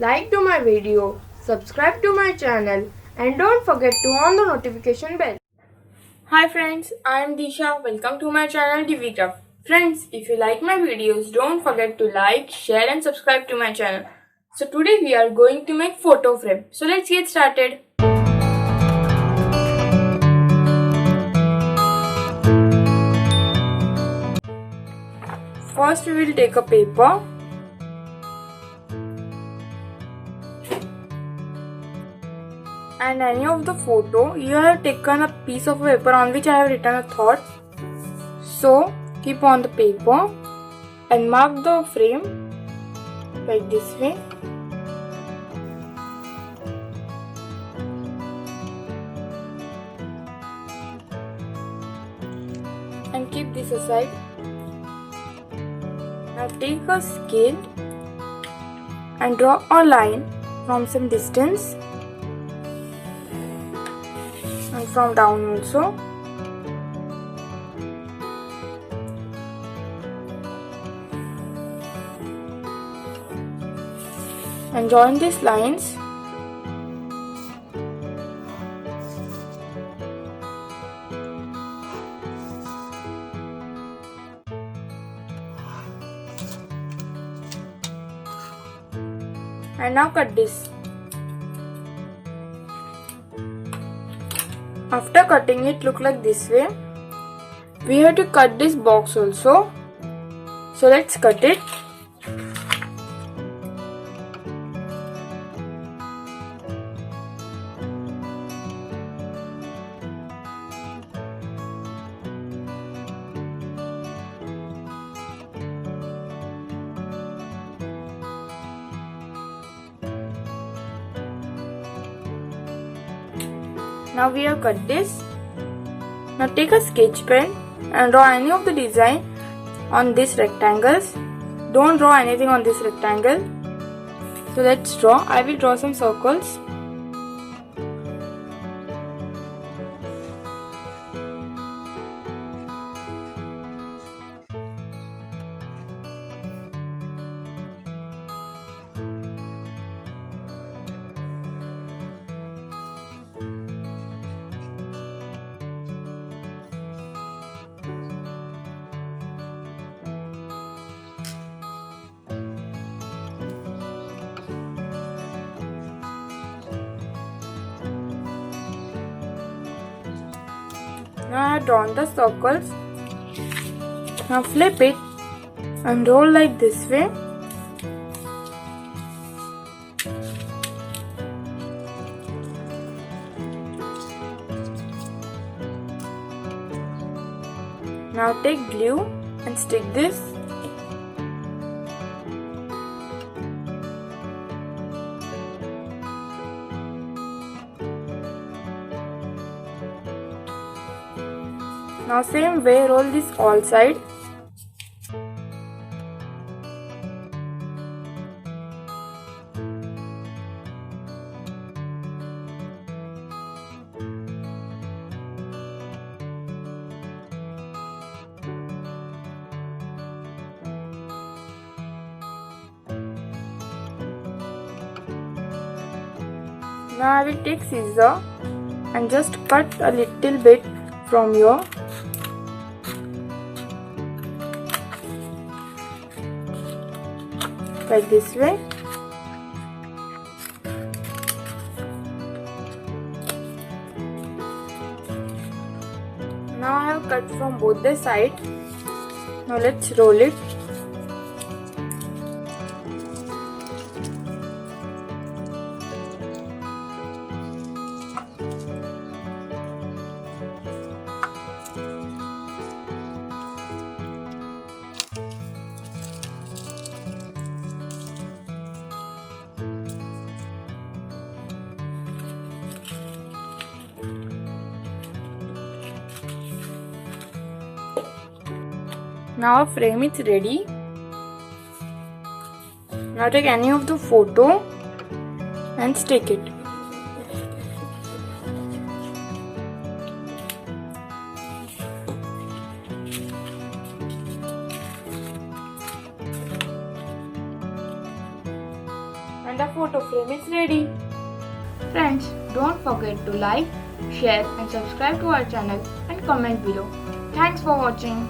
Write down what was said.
like to my video, subscribe to my channel and don't forget to on the notification bell. Hi friends, I am Disha. Welcome to my channel DVCraft. Friends, if you like my videos, don't forget to like, share and subscribe to my channel. So today we are going to make photo frame. So let's get started. First we will take a paper and any of the photo. You have taken a piece of paper on which I have written a thought. So keep on the paper and mark the frame like this way. And keep this aside. Now take a scale and draw a line from some distance and from down also. And join these lines. And now cut this. After cutting it look like this way. We have to cut this box also. So let's cut it. Now we have cut this. Now take a sketch pen and draw any of the design on these rectangles. Don't draw anything on this rectangle. So let's draw. I will draw some circles. Now I have drawn the circles. Now flip it and roll like this way. Now take glue and stick this. Now same way roll this all side. Now I will take scissor and just cut a little bit from here. Like this way. Now I have cut from both the sides. Now let's roll it. Now our frame is ready. Now take any of the photo and stick it. and the photo frame is ready. Friends, don't forget to like, share and subscribe to our channel and comment below. Thanks for watching.